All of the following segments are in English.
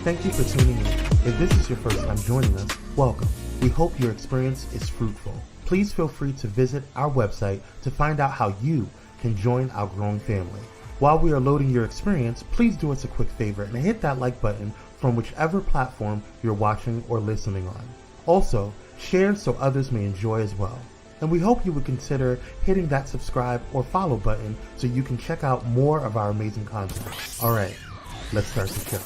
Thank you for tuning in. If this is your first time joining us, welcome. We hope your experience is fruitful. Please feel free to visit our website to find out how you can join our growing family. While we are loading your experience, please do us a quick favor and hit that like button from whichever platform you're watching or listening on. Also, share so others may enjoy as well. And we hope you would consider hitting that subscribe or follow button so you can check out more of our amazing content. All right, let's start the show.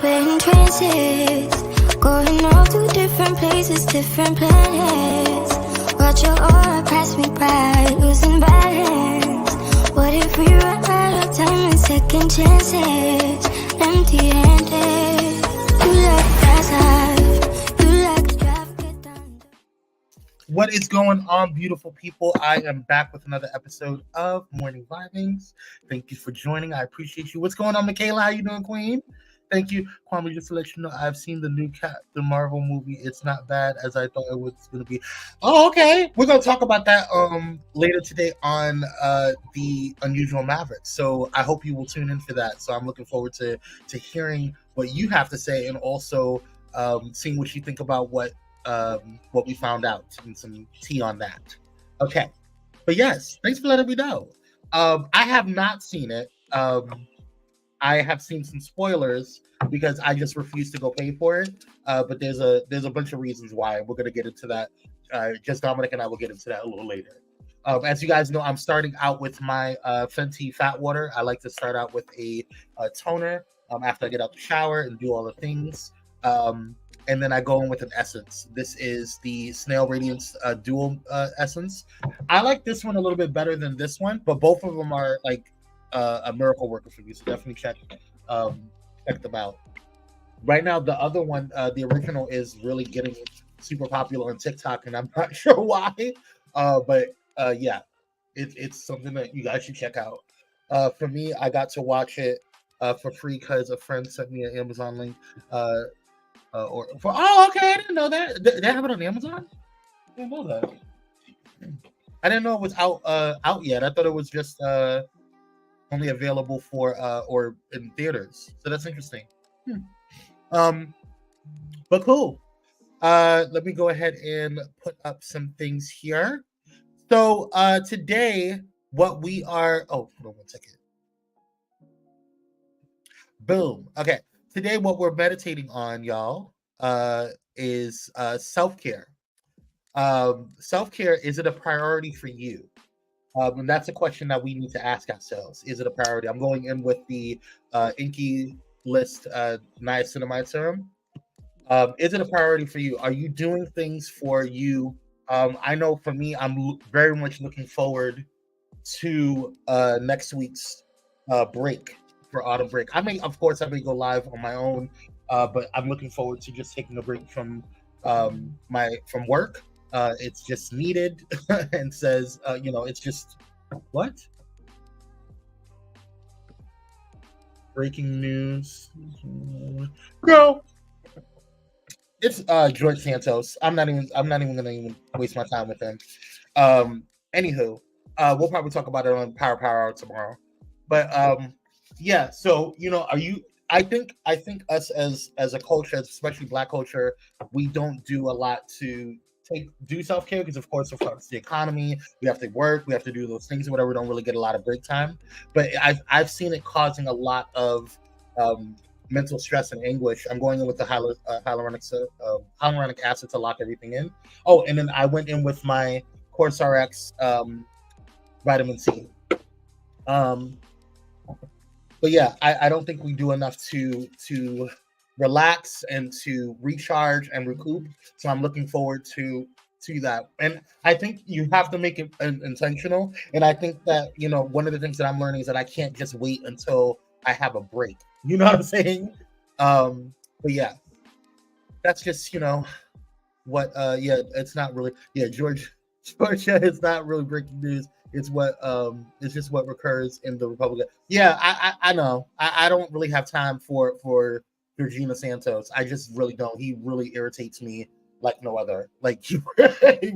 We're in trances, going off to different places, different planets. Watch your aura pass me by, losing balance. What if we run out of time and second chances? Empty-handed, you like fast life, you like to drive, get down. What is going on, beautiful people? I am back with another episode of Morning Vibings. Thank you for joining. I appreciate you. What's going on, Michaela? How you doing, Queen? Thank you, Kwame. Just to let you know, I've seen the new the Marvel movie. It's not bad as I thought it was going to be. Oh, okay. We're going to talk about that later today on the Unusual Mavericks. So I hope you will tune in for that. So I'm looking forward to hearing what you have to say and also seeing what you think about what we found out and some tea on that. Okay, but yes, thanks for letting me know. I have not seen it. I have seen some spoilers because I just refuse to go pay for it. But there's a bunch of reasons why. We're gonna get into that. Just Dominic and I will get into that a little later. As you guys know, I'm starting out with my Fenty Fat Water. I like to start out with a toner after I get out the shower and do all the things. And then I go in with an essence. This is the Snail Radiance Dual Essence. I like this one a little bit better than this one, but both of them are like a miracle worker for me. So definitely check them out. Right now, the other one, the original, is really getting super popular on TikTok, and I'm not sure why. But yeah, it's something that you guys should check out. For me, I got to watch it for free because a friend sent me an Amazon link. Okay, I didn't know that. They have it on Amazon? I didn't know that. I didn't know it was out yet. I thought it was just only available for or in theaters. So that's interesting. But cool. Let me go ahead and put up some things here. So today, what we are hold on 1 second. Boom. Okay. Today, what we're meditating on, y'all, is self-care. Self-care, is it a priority for you? And that's a question that we need to ask ourselves. Is it a priority? I'm going in with the Inky List niacinamide serum. Is it a priority for you? Are you doing things for you? I know for me, I'm very much looking forward to next week's break for autumn break. I may go live on my own, but I'm looking forward to just taking a break from from work. It's just needed and says, it's just what? Breaking news. No. It's George Santos. I'm not even gonna waste my time with him. Anywho, we'll probably talk about it on Power Hour tomorrow. But yeah, so I think us as a culture, especially Black culture, we don't do a lot to do self-care because of course it's the economy. We have to work, we have to do those things or whatever. We don't really get a lot of break time. But I've seen it causing a lot of mental stress and anguish. I'm going in with the hyaluronic acid to lock everything in. Oh, and then I went in with my CourseRx vitamin C. But yeah, I don't think we do enough to relax and to recharge and recoup. So I'm looking forward to that. And I think you have to make it intentional. And I think that, one of the things that I'm learning is that I can't just wait until I have a break. You know what I'm saying? But yeah, that's just, what, it's not really, Georgia, it's not really breaking news. It's it's just what recurs in the Republic. Yeah, I know. I don't really have time for Georgina Santos. I just really don't. He really irritates me like no other. Like he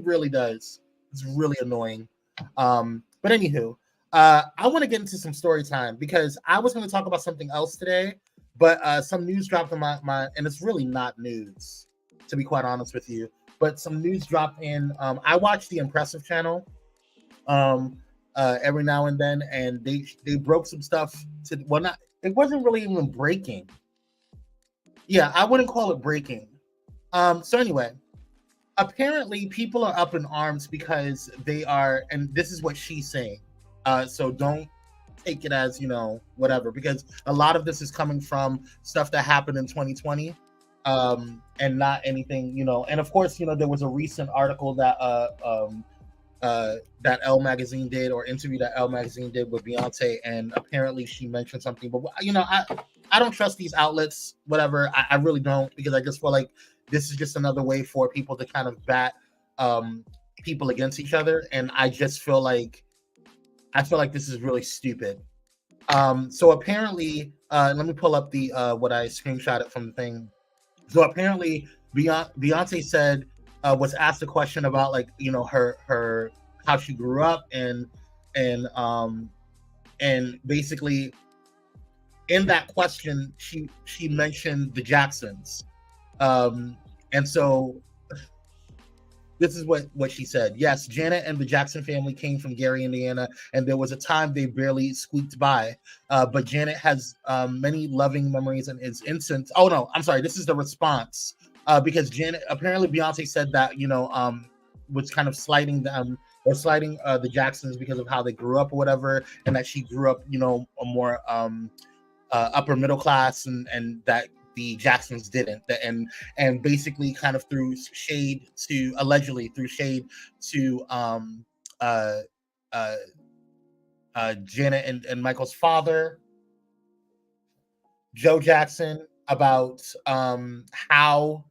really does. It's really annoying. But anywho, I want to get into some story time because I was going to talk about something else today, but some news dropped in my and it's really not news, to be quite honest with you. But some news dropped in. I watch the Impressive channel every now and then, and they broke some stuff to well, not it wasn't really even breaking. Yeah, I wouldn't call it breaking. So anyway, apparently people are up in arms because they are, and this is what she's saying. So don't take it as whatever, because a lot of this is coming from stuff that happened in 2020, and not anything. And of course, there was a recent article that that Elle magazine did, or interview that Elle magazine did with Beyonce, and apparently she mentioned something. But I don't trust these outlets, whatever. I really don't, because I just feel like this is just another way for people to kind of bat people against each other, and I feel like this is really stupid. So apparently, let me pull up the what I screenshotted from the thing. So apparently, Beyonce said, was asked a question about her how she grew up, and basically in that question she mentioned the Jacksons, and so this is what she said. Yes, Janet and the Jackson family came from Gary, Indiana, and there was a time they barely squeaked by. But Janet has many loving memories and is innocent. Oh no, I'm sorry. This is the response. Because Janet, apparently Beyonce said that was kind of slighting them, or slighting the Jacksons because of how they grew up or whatever, and that she grew up a more upper middle class, and that the Jacksons didn't, and basically kind of allegedly threw shade to Janet and Michael's father, Joe Jackson, about how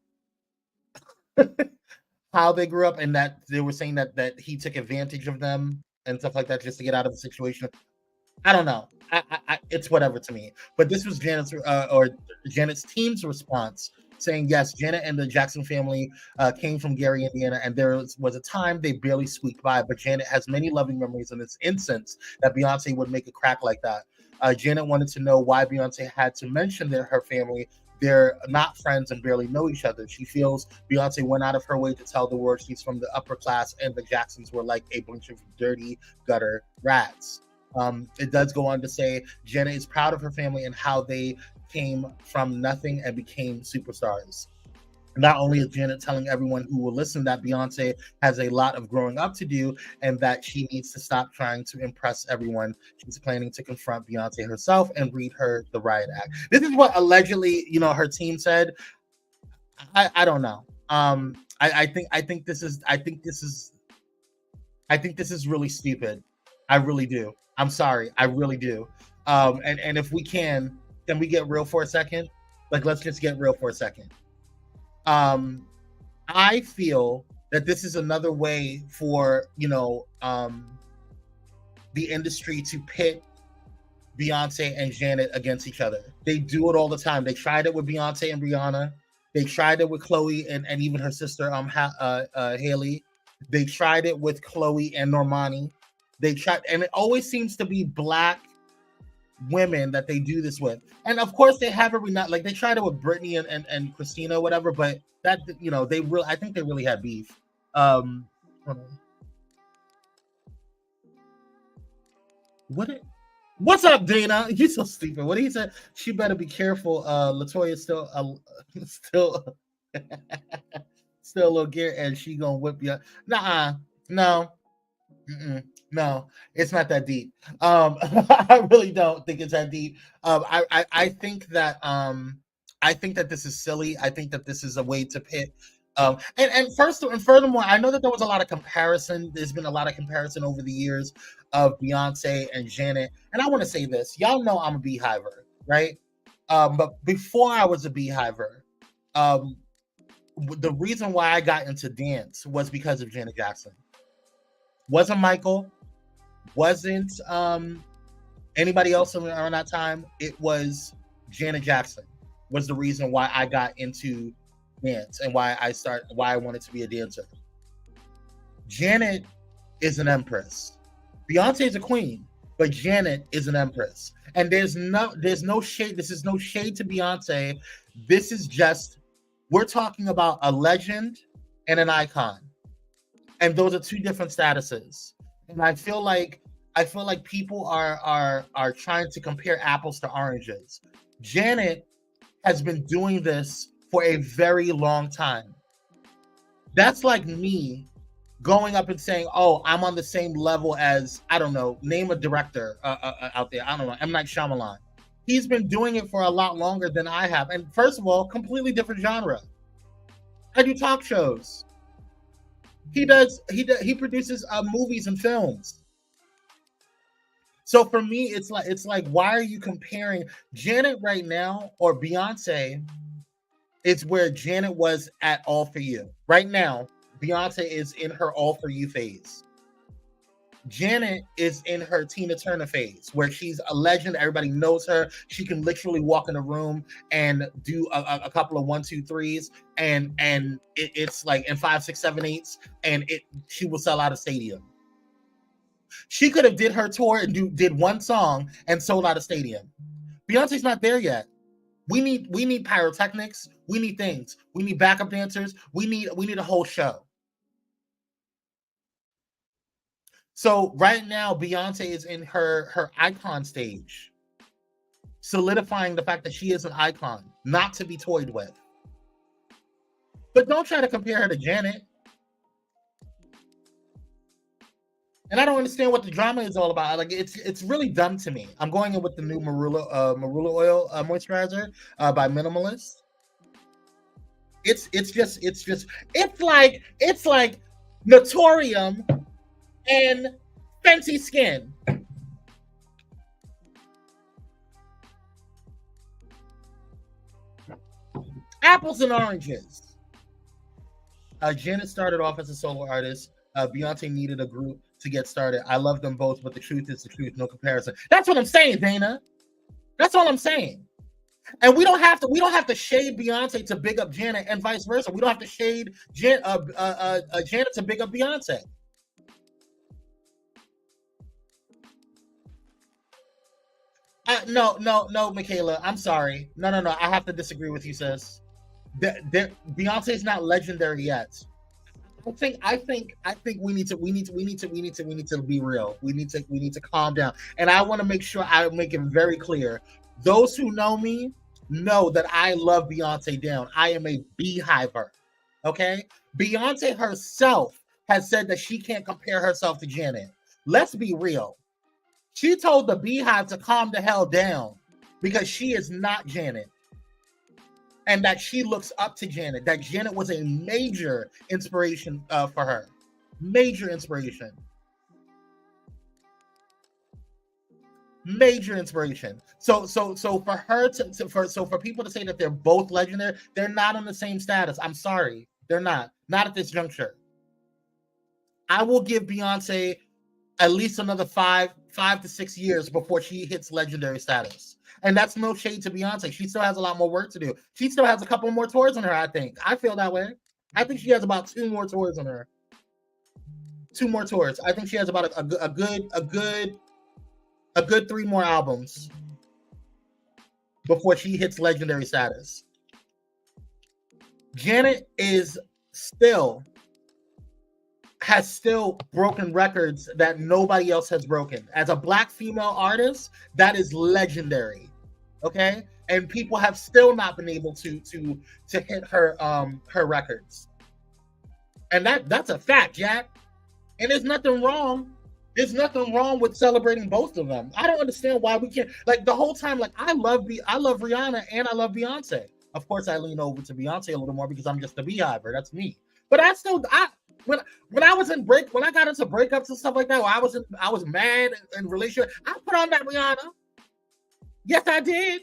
how they grew up, and that they were saying that he took advantage of them and stuff like that just to get out of the situation. I don't know. It's whatever to me. But this was Janet's team's response, saying, yes, Janet and the Jackson family came from Gary, Indiana, and there was a time they barely squeaked by, but Janet has many loving memories, and it's incense that Beyonce would make a crack like that. Janet wanted to know why Beyonce had to mention her family. They're not friends and barely know each other. She feels Beyonce went out of her way to tell the world she's from the upper class, and the Jacksons were like a bunch of dirty gutter rats. It does go on to say Janet is proud of her family and how they came from nothing and became superstars. Not only is Janet telling everyone who will listen that Beyonce has a lot of growing up to do, and that she needs to stop trying to impress everyone. She's planning to confront Beyonce herself and read her the riot act. This is what allegedly, her team said. I don't know. I think this is really stupid. I really do. I'm sorry. I really do. And if we can we get real for a second? Like, let's just get real for a second. I feel that this is another way for, the industry to pit Beyonce and Janet against each other. They do it all the time. They tried it with Beyonce and Rihanna. They tried it with Chloe and even her sister, Haley. They tried it with Chloe and Normani. They tried, and it always seems to be Black women that they do this with. And of course they have every not like they tried it with Britney and Christina or whatever, but that I think they really had beef. What's up, Dana? You so stupid. What he said? She better be careful. Latoya's still still a little gear, and she gonna whip you. Nah, no. No, it's not that deep. I really don't think it's that deep. I think that this is silly. I think that this is a way to pit. And furthermore, I know that there was a lot of comparison. There's been a lot of comparison over the years of Beyonce and Janet. And I want to say this. Y'all know I'm a beehiver, right? But before I was a beehiver, the reason why I got into dance was because of Janet Jackson. Wasn't Michael, wasn't anybody else around that time. It was Janet Jackson was the reason why I got into dance and why I wanted to be a dancer. Janet is an empress. Beyonce is a queen, but Janet is an empress. And there's no shade. This is no shade to Beyonce. This is just, we're talking about a legend and an icon. And those are two different statuses. And I feel like people are trying to compare apples to oranges. Janet has been doing this for a very long time. That's like me going up and saying, "Oh, I'm on the same level as, I don't know, name a director out there. I don't know, M. Night Shyamalan." He's been doing it for a lot longer than I have. And first of all, completely different genre. I do talk shows. He produces movies and films. So for me, it's like, why are you comparing Janet right now, or Beyonce? It's where Janet was at All For You. Right now, Beyonce is in her All For You phase. Janet is in her Tina Turner phase, where she's a legend. Everybody knows her. She can literally walk in a room and do a couple of 1, 2, 3s, and it's like in 5, 6, 7, 8s, and she will sell out a stadium. She could have did her tour and did one song and sold out a stadium. Beyonce's not there yet. We need pyrotechnics. We need things. We need backup dancers. We need a whole show. So right now, Beyonce is in her icon stage, solidifying the fact that she is an icon, not to be toyed with. But don't try to compare her to Janet. And I don't understand what the drama is all about. Like, it's really dumb to me. I'm going in with the new marula oil moisturizer by Minimalist. It's like Notorium and Fenty Skin. Apples and oranges. Janet started off as a solo artist. Beyonce needed a group to get started. I love them both, but the truth is the truth, no comparison. That's what I'm saying, Dana. That's all I'm saying. And we don't have to shade Beyonce to big up Janet, and vice versa. We don't have to shade Janet to big up Beyonce. No, Michaela. I'm sorry. No. I have to disagree with you, sis. Beyonce's not legendary yet. I think we need to be real. We need to calm down. And I want to make sure I make it very clear. Those who know me know that I love Beyonce down. I am a beehiver. Okay? Beyonce herself has said that she can't compare herself to Janet. Let's be real. She told the Beehive to calm the hell down because she is not Janet. And that she looks up to Janet. That Janet was a major inspiration for her. Major inspiration. Major inspiration. So for her for people to say that they're both legendary, they're not on the same status. I'm sorry, they're not. Not at this juncture. I will give Beyonce at least another 5 to 6 years before she hits legendary status. And that's no shade to Beyonce. She still has a lot more work to do. She still has a couple more tours on her, I think. I feel that way. I think she has about 2 more tours on her. 2 more tours. I think she has about a good 3 more albums before she hits legendary status. Janet has still broken records that nobody else has broken. As a Black female artist, that is legendary. Okay? And people have still not been able to hit her records. And that's a fact, Jack. And there's nothing wrong. There's nothing wrong with celebrating both of them. I don't understand why we can't, like, the whole time, like, I love Rihanna and I love Beyonce. Of course, I lean over to Beyonce a little more because I'm just a beehiver. That's me. But when I got into breakups and stuff like that, where I was mad in relationship, I put on that Rihanna. Yes, I did.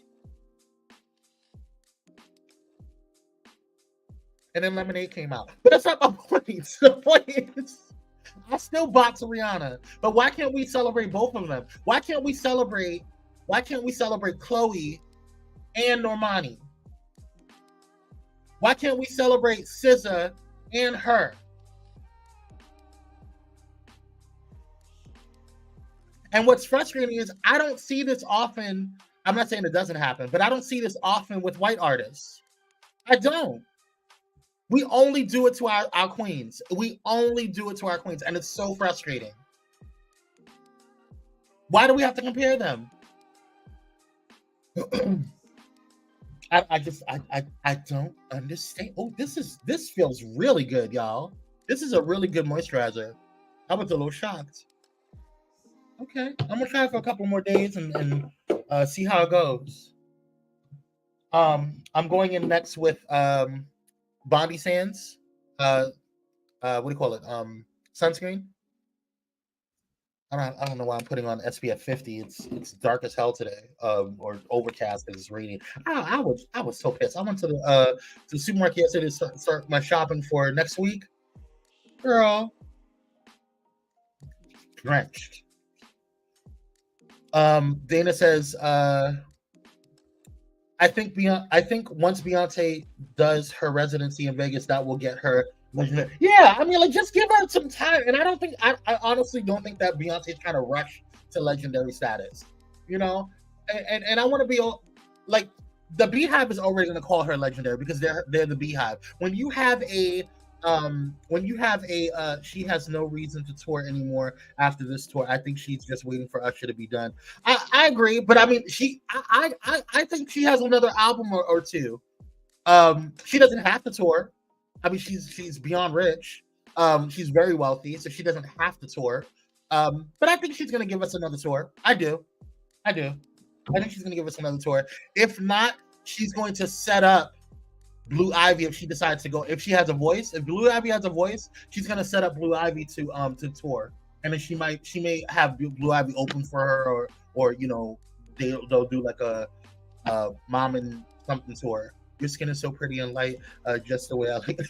And then Lemonade came out. But that's not my point. The point is, I still box Rihanna. But why can't we celebrate both of them? Why can't we celebrate Chloe and Normani? Why can't we celebrate SZA and her? And what's frustrating is I don't see this often. I'm not saying it doesn't happen, but I don't see this often with white artists. I don't. We only do it to our queens. We only do it to our queens, and it's so frustrating. Why do we have to compare them? I don't understand. Oh, this feels really good, y'all. This is a really good moisturizer. I was a little shocked. Okay, I'm gonna try it for a couple more days and see how it goes. I'm going in next with Bondi Sands. What do you call it? Sunscreen. I don't know why I'm putting on SPF 50. It's dark as hell today. Or overcast because it's raining. I was so pissed. I went to the supermarket yesterday to start my shopping for next week. Girl, drenched. Dana says, I think once Beyonce does her residency in Vegas, that will get her. Yeah, I mean, like, just give her some time. And I honestly don't think that Beyonce is trying to rush to legendary status, you know. And I want to be like, the Beehive is already going to call her legendary because they're the Beehive. When you have a she has no reason to tour anymore after this tour. I think she's just waiting for Usher to be done. I agree, but I mean, I think she has another album or two. She doesn't have to tour. I mean, she's beyond rich. She's very wealthy, so she doesn't have to tour. But I think she's gonna give us another tour. I do. I think she's gonna give us another tour. If not, she's going to set up Blue Ivy if she decides to go. If she has a voice, if Blue Ivy has a voice, she's gonna set up Blue Ivy to tour, and then she may have Blue Ivy open for her, or you know, they'll do like a mom and something tour. Your skin is so pretty and light, just the way I like it.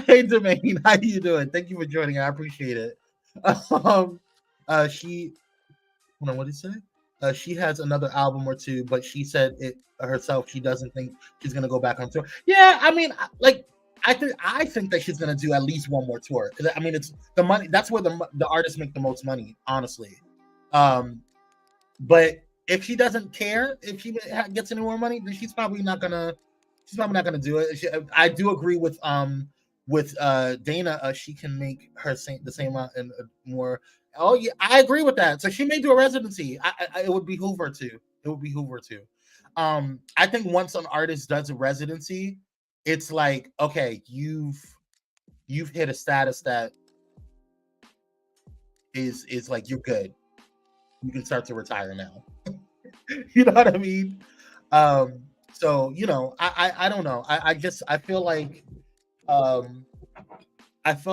Hey, Jermaine, how you doing? Thank you for joining. I appreciate it. She, hold on, what did he say? She has another album or two, but she said it herself. She doesn't think she's gonna go back on tour. Yeah, I mean, like, I think that she's gonna do at least one more tour. I mean, it's the money. That's where the artists make the most money, honestly. But if she doesn't care, if she gets any more money, then she's probably not gonna do it. I do agree with Dana. She can make the same amount and more. Oh yeah, I agree with that. So she may do a residency. It would behoove her to. It would behoove her to. I think once an artist does a residency, it's like, okay, you've hit a status that is like, you're good. You can start to retire now. You know what I mean? So, you know, I don't know. I feel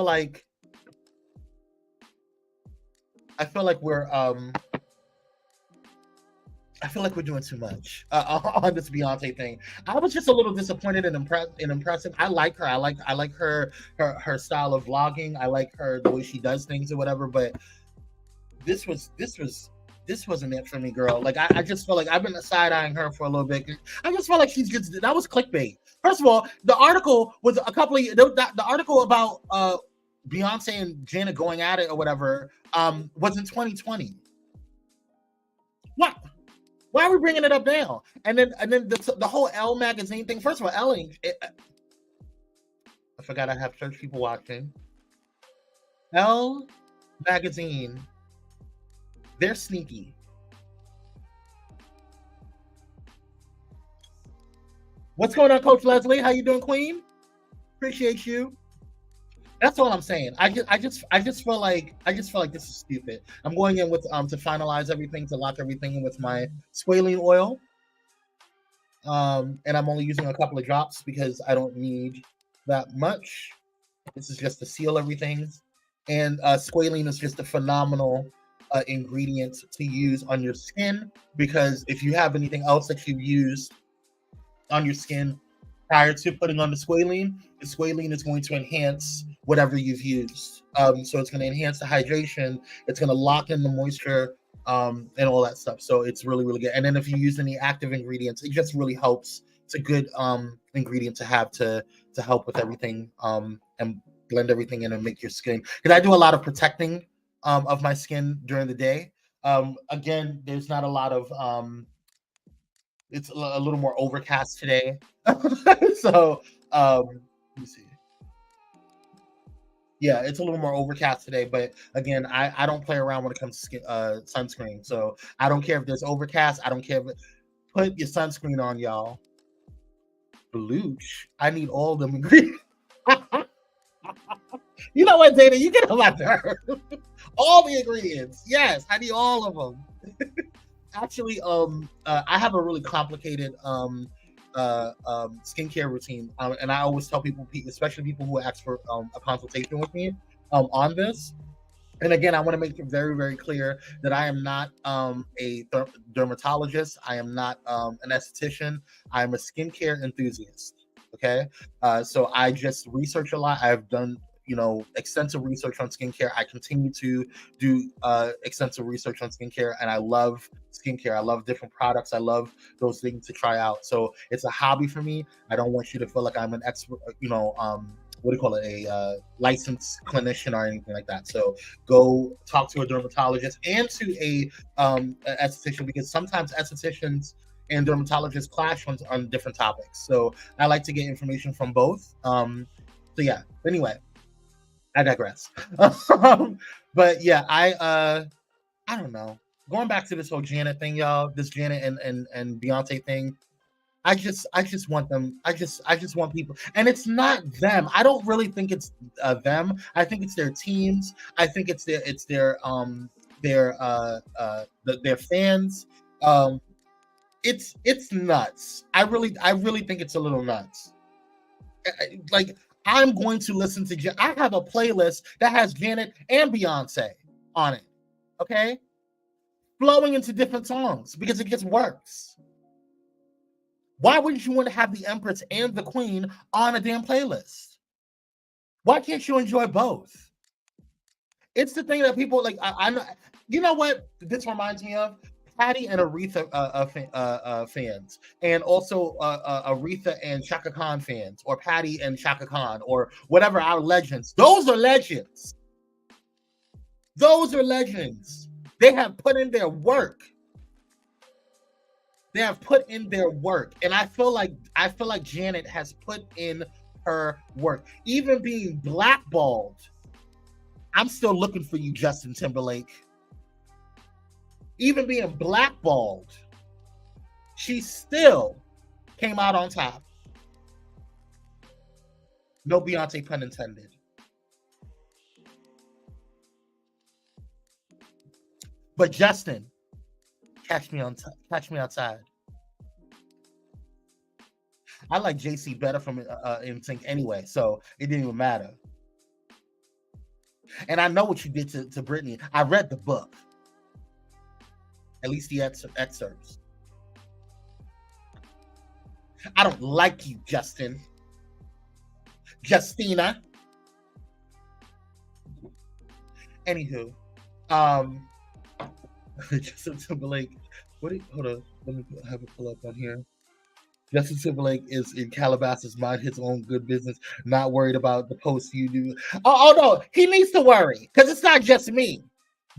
like we're doing too much on this Beyonce thing. I was just a little disappointed and impressive. I like her. I like her style of vlogging. I like her the way she does things or whatever. But this wasn't it for me, girl. Like, I just felt like I've been side eyeing her for a little bit. I just felt like that was clickbait. First of all, the article was the article about Beyonce and Janet going at it or whatever was in 2020. What? Why are we bringing it up now? And then the whole Elle magazine thing. First of all, Elle, I forgot I have church people watching. Elle magazine, they're sneaky. What's going on, Coach Leslie? How you doing, Queen? Appreciate you. That's all I'm saying. I just feel like this is stupid. I'm going in with to finalize everything, to lock everything in with my squalene oil. And I'm only using a couple of drops because I don't need that much. This is just to seal everything. And squalene is just a phenomenal ingredient to use on your skin, because if you have anything else that you've used on your skin prior to putting on the squalene is going to enhance whatever you've used. So it's going to enhance the hydration. It's going to lock in the moisture and all that stuff. So it's really, really good. And then if you use any active ingredients, it just really helps it's a good ingredient to have to help with everything and blend everything in and make your skin, because I do a lot of protecting of my skin during the day. Again, there's not a lot of it's a little more overcast today. So let me see. Yeah, it's a little more overcast today, but again, I don't play around when it comes to sunscreen. So I don't care if there's overcast. I don't care if put your sunscreen on, y'all. Blooch. I need all them ingredients. You know what, Dana? You get on my nerve. All the ingredients. Yes, I need all of them. Actually, I have a really complicated skincare routine, and I always tell people, especially people who ask for a consultation with me, on this. And again, I want to make it very, very clear that I am not a dermatologist. I am not an esthetician. I am a skincare enthusiast. Okay, so I just research a lot. I've done extensive research on skincare. I continue to do extensive research on skincare, and I love skincare. I love different products. I love those things to try out. So it's a hobby for me. I don't want you to feel like I'm an expert, what do you call it, a licensed clinician or anything like that. So go talk to a dermatologist and to a esthetician, because sometimes estheticians and dermatologists clash on different topics. So I like to get information from both. So yeah, anyway, I digress. But yeah, I don't know. Going back to this whole Janet thing, y'all, this Janet and Beyonce thing, I just want them. I just want people, and it's not them. I don't really think it's them. I think it's their teams. I think it's their fans. It's nuts. I really think it's a little nuts. Like, I'm going to listen to. I have a playlist that has Janet and Beyonce on it. Okay, flowing into different songs because it just works. Why wouldn't you want to have the Empress and the Queen on a damn playlist? Why can't you enjoy both? It's the thing that people like. I know. You know what this reminds me of? Patty and Aretha fans, and also Aretha and Chaka Khan fans, or Patty and Chaka Khan, or whatever, our legends. Those are legends. Those are legends. They have put in their work. They have put in their work, and I feel like Janet has put in her work. Even being blackballed, I'm still looking for you, Justin Timberlake. Even being blackballed, she still came out on top. No Beyonce pun intended. But Justin, catch me outside. I like JC better from NSYNC anyway, so it didn't even matter. And I know what you did to Britney. I read the book. At least the excerpts. I don't like you, Justin. Justina. Anywho, Justin Timberlake. Hold on. Let me have it pull up on here. Justin Timberlake is in Calabasas, mind his own good business, not worried about the posts you do. Oh no, he needs to worry, because it's not just me.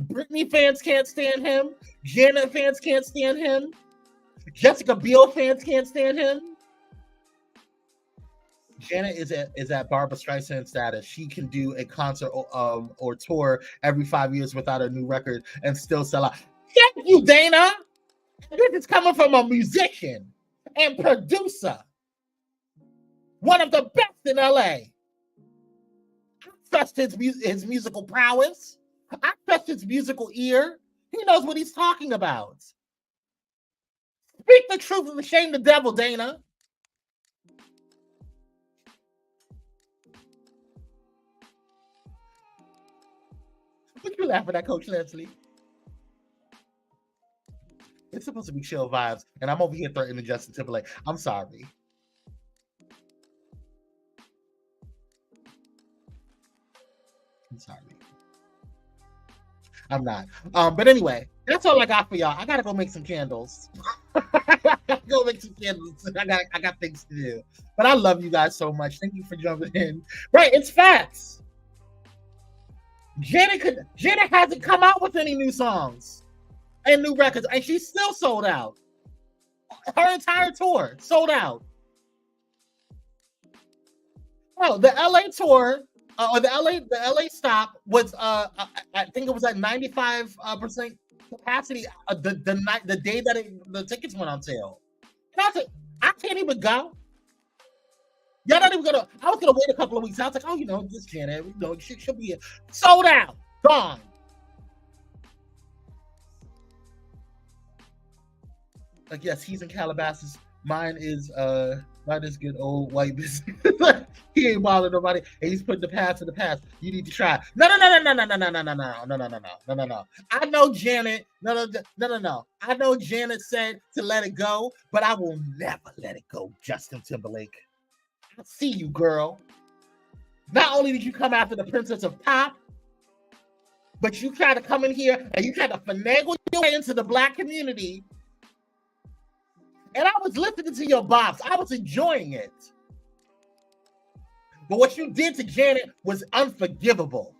Britney fans can't stand him. Janet fans can't stand him. Jessica Biel fans can't stand him. Janet is at Barbra Streisand status. She can do a concert or tour every 5 years without a new record and still sell out. Thank you, Dana. This is coming from a musician and producer, one of the best in LA. I trust his musical prowess. I trust his musical ear. He knows what he's talking about. Speak the truth and shame the devil, Dana. What you laughing at, Coach Leslie? It's supposed to be chill vibes, and I'm over here threatening Justin Timberlake. I'm sorry. I'm sorry. I'm not. But anyway, That's all I got for y'all. I gotta go make some candles. I gotta go make some candles. I got things to do. But I love you guys so much. Thank you for jumping in. Right, it's facts. Janet hasn't come out with any new songs and new records, and she's still sold out. Her entire tour sold out. Oh, the LA tour, or the LA stop was I think it was at 95% capacity the day that the tickets went on sale. And I was like, I can't even go. Y'all not even gonna. I was gonna wait a couple of weeks. I was like, oh, this Janet, she'll be sold out, gone. Like, yes, he's in Calabasas. Mine is good old white business. He ain't bothering nobody, and he's putting the past in the past. You need to try. No. I know Janet. No. I know Janet said to let it go, but I will never let it go, Justin Timberlake. I see you, girl. Not only did you come after the Princess of Pop, but you tried to come in here and you tried to finagle your way into the Black community. And I was listening to your bops. I was enjoying it. But what you did to Janet was unforgivable.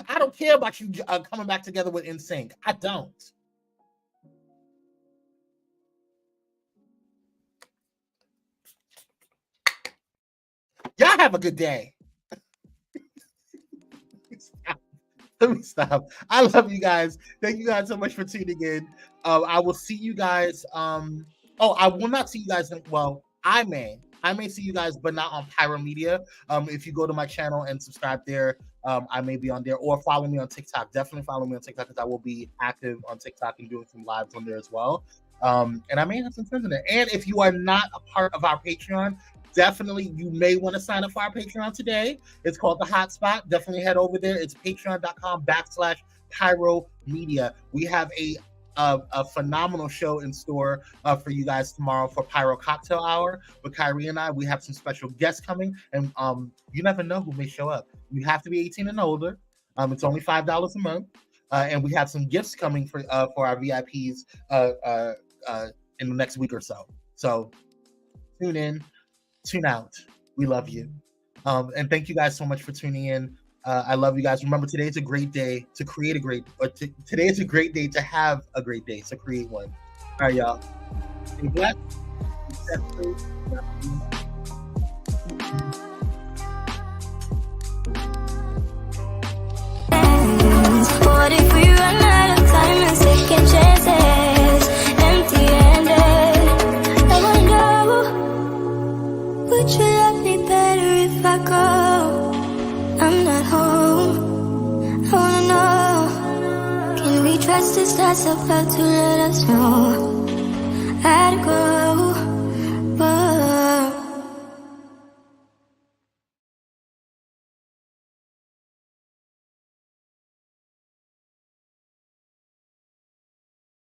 I don't care about you coming back together with NSYNC. I don't. Y'all have a good day. Let me stop. I love you guys. Thank you guys so much for tuning in. I will see you guys. I will not see you guys. I may see you guys, but not on Pyro Media. If you go to my channel and subscribe there, I may be on there, or follow me on TikTok. Definitely follow me on TikTok, because I will be active on TikTok and doing some lives on there as well. And I may have some friends in there. And if you are not a part of our Patreon, definitely you may want to sign up for our Patreon today. It's called The Hotspot. Definitely head over there. It's patreon.com/Pyro Media. We have a phenomenal show in store for you guys tomorrow for Pyro Cocktail Hour with Kyrie and I. We have some special guests coming, and you never know who may show up. You have to be 18 and older. It's only $5 a month, and we have some gifts coming for our VIPs in the next week or so. So tune in, tune out. We love you, and thank you guys so much for tuning in. I love you guys. Remember, today is a great day to create a great, today is a great day to have a great day, so create one. All right, y'all. Stay blessed. What if we run out of time and second chances? Empty-handed. I wanna know, would you love me better if I go? I'm not home. I wanna know, can we trust the stars about to let us know? I'd go.